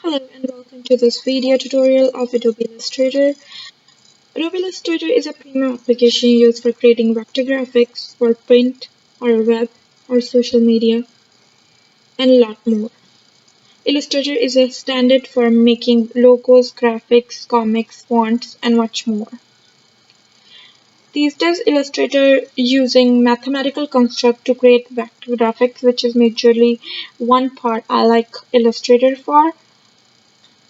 Hello and welcome to this video tutorial of Adobe Illustrator. Adobe Illustrator is a premium application used for creating vector graphics for print or web or social media and a lot more. Illustrator is a standard for making logos, graphics, comics, fonts, and much more. These days, Illustrator using mathematical construct to create vector graphics, which is majorly one part I like Illustrator for.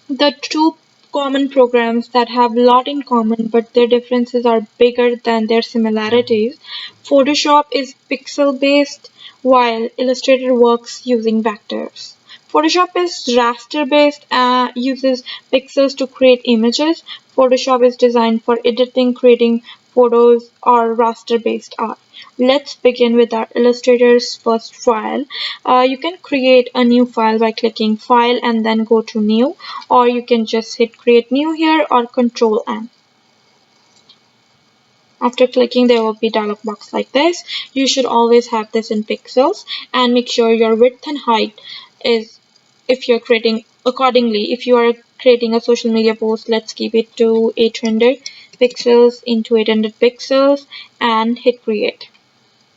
The two common programs that have a lot in common but their differences are bigger than their similarities. Photoshop is pixel based while Illustrator works using vectors. Photoshop is raster based and uses pixels to create images. Photoshop is designed for editing, creating photos or raster based art. Let's begin with our Illustrator's first file. You can create a new file by clicking File and then go to New, or you can just hit Create New here or Control N. After clicking, there will be a dialog box like this. You should always have this in pixels and make sure your width and height is, if you're creating accordingly. If you are creating a social media post, let's keep it to 800 pixels into 800 pixels and hit Create.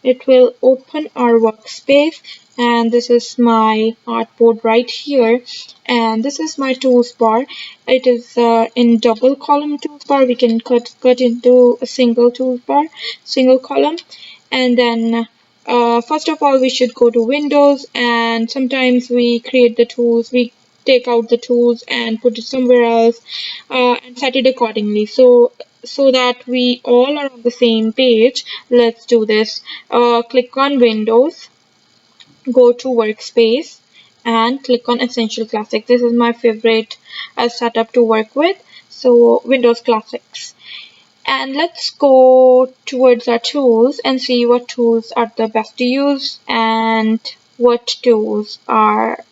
It will open our workspace, and this is my artboard right here, and this is my tools bar. It is in double column tools bar. We can cut into a single tools bar, single column, and then first of all we should go to Windows, and sometimes we create the tools, we take out the tools and put it somewhere else and set it accordingly. So that we all are on the same page, let's do this. Click on Windows, go to Workspace, and click on Essential Classic. This is my favorite setup to work with. So Windows Classics. And let's go towards our tools and see what tools are the best to use and what tools are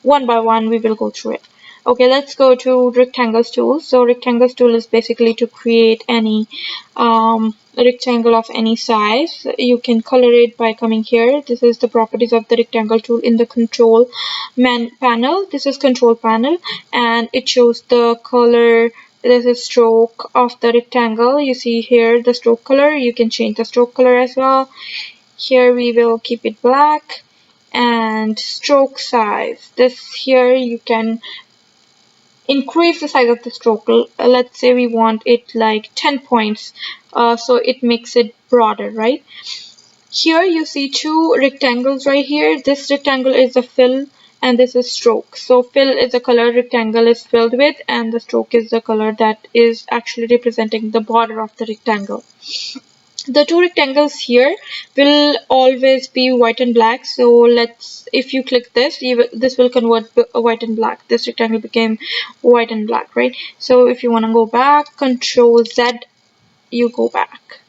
one by one we will go through it. Okay, let's go to rectangles tool. So rectangles tool is basically to create any rectangle of any size. You can color it by coming here. This is the properties of the rectangle tool in the control panel. This is control panel, and it shows the color. There's a stroke of the rectangle. You see here the stroke color. You can change the stroke color as well. Here we will keep it black. And stroke size, this here you can increase the size of the stroke. Let's say we want it like 10 points, so it makes it broader, right? Here you see two rectangles right here. This rectangle is a fill and this is stroke. So fill is the color rectangle is filled with, and the stroke is the color that is actually representing the border of the rectangle. The two rectangles here will always be white and black. So if you click this, this will convert white and black. This rectangle became white and black, right? So if you want to go back, Control Z, you go back.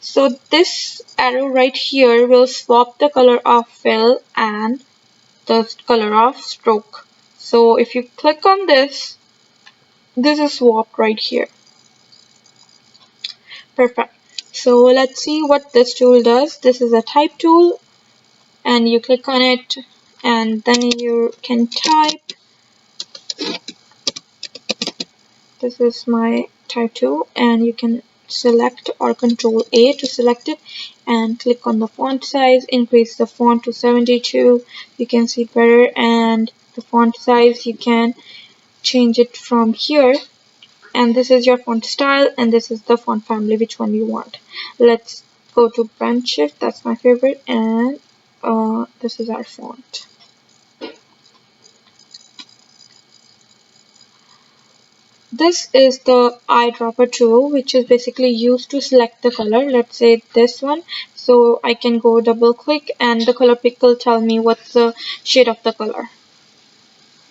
So this arrow right here will swap the color of fill and the color of stroke. So if you click on this, this is swapped right here. Perfect. So let's see what this tool does. This is a type tool, and you click on it and then you can type. This is my type tool, and you can select or Control A to select it and click on the font size, increase the font to 72. You can see it better, and the font size you can change it from here. And this is your font style, and this is the font family, which one you want. Let's go to pen shift, that's my favorite, and this is our font. This is the eyedropper tool, which is basically used to select the color. Let's say this one. So I can go double click and the color pick will tell me what's the shade of the color.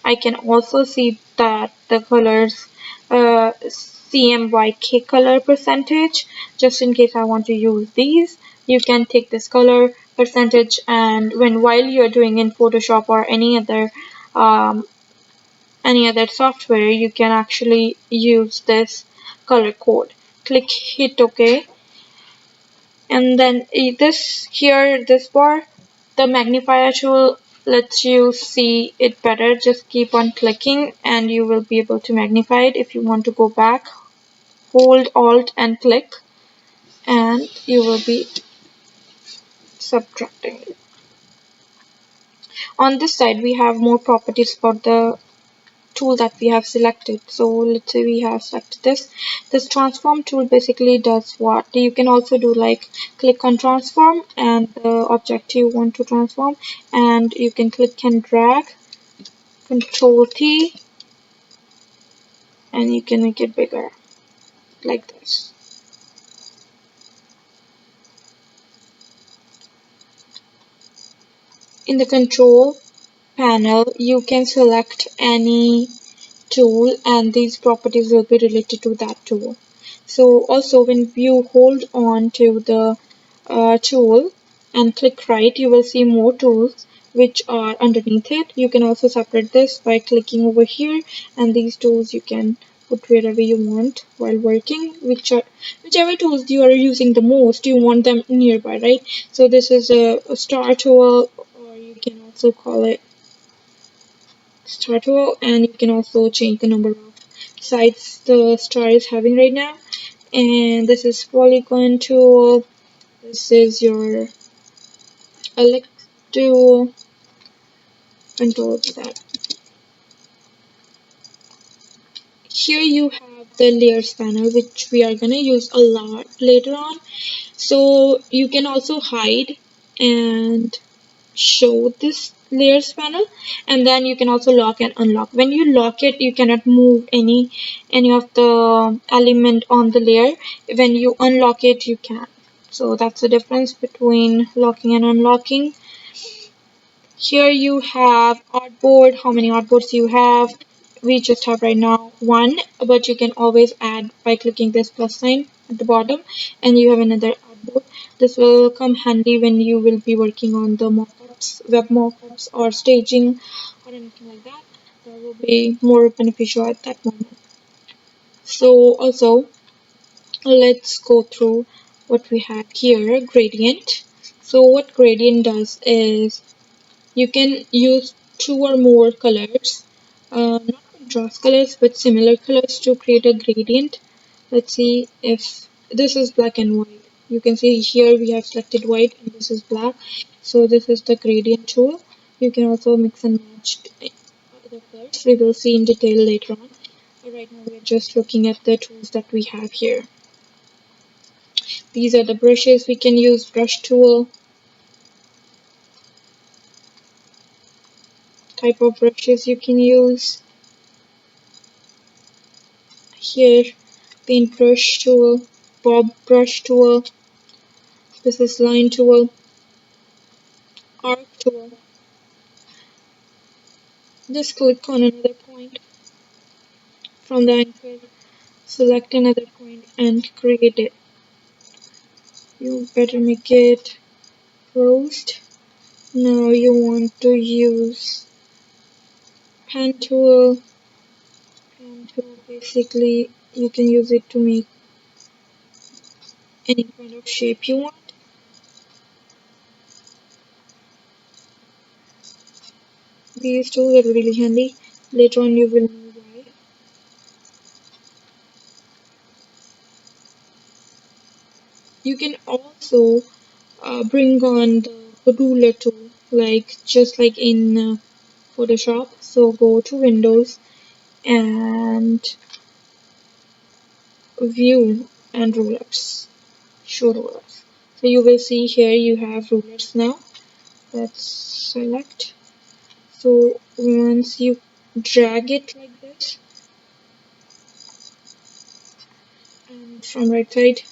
I can also see that the colors CMYK color percentage, just in case I want to use these. You can take this color percentage, and while you're doing in Photoshop or any other software, you can actually use this color code. Hit OK, and then this bar, the magnifier tool, lets you see it better. Just keep on clicking and you will be able to magnify it. If you want to go back, hold Alt and click, and you will be subtracting it. On this side, we have more properties for the tool that we have selected. So let's say we have selected this transform tool. Basically does what you can also do, like click on transform and the object you want to transform, and you can click and drag, Control T, and you can make it bigger like this. In the control panel, you can select any tool and these properties will be related to that tool. So also when you hold on to the tool and click right, you will see more tools which are underneath it. You can also separate this by clicking over here, and these tools you can put wherever you want while working, whichever tools you are using the most, you want them nearby, right? So this is a star tool, or you can also call it star tool, and you can also change the number of sides the star is having right now. And this is polygon tool, this is your elect tool, control that. Here you have the layers panel, which we are gonna use a lot later on. So you can also hide and show this layers panel, and then you can also lock and unlock. When you lock it, you cannot move any of the element on the layer. When you unlock it, you can. So that's the difference between locking and unlocking. Here you have artboard, how many artboards you have. We just have right now one, but you can always add by clicking this plus sign at the bottom, and you have another artboard. This will come handy when you will be working on the mockups, web mockups, or staging, or anything like that. That will be more beneficial at that moment. So also, let's go through what we have here, gradient. So what gradient does is you can use two or more colors, not contrast colors, but similar colors to create a gradient. Let's see if this is black and white. You can see here we have selected white and this is black. So this is the gradient tool. You can also mix and match other colors. We will see in detail later on. But right now we're just looking at the tools that we have here. These are the brushes. We can use brush tool, type of brushes you can use. Here, paintbrush tool, bob brush tool, this is line tool, arc tool. Just click on another point from the anchor, select another point and create it. You better make it closed. Now you want to use pen tool. Pen tool, basically you can use it to make any kind of shape you want. These tools are really handy. Later on you will know why. You can also bring on the ruler tool, like just like in Photoshop. So go to Windows and View and Rulers, show rulers. So you will see here you have rulers now. Let's select. So once you drag it like this, and from right side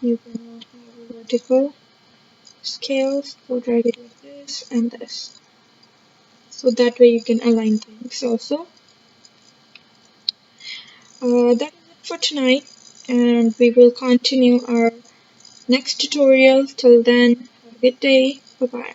you can have a vertical scales. So drag it like this and this. So that way you can align things also. That is it for tonight, and we will continue our next tutorial. Till then, have a good day. Bye bye.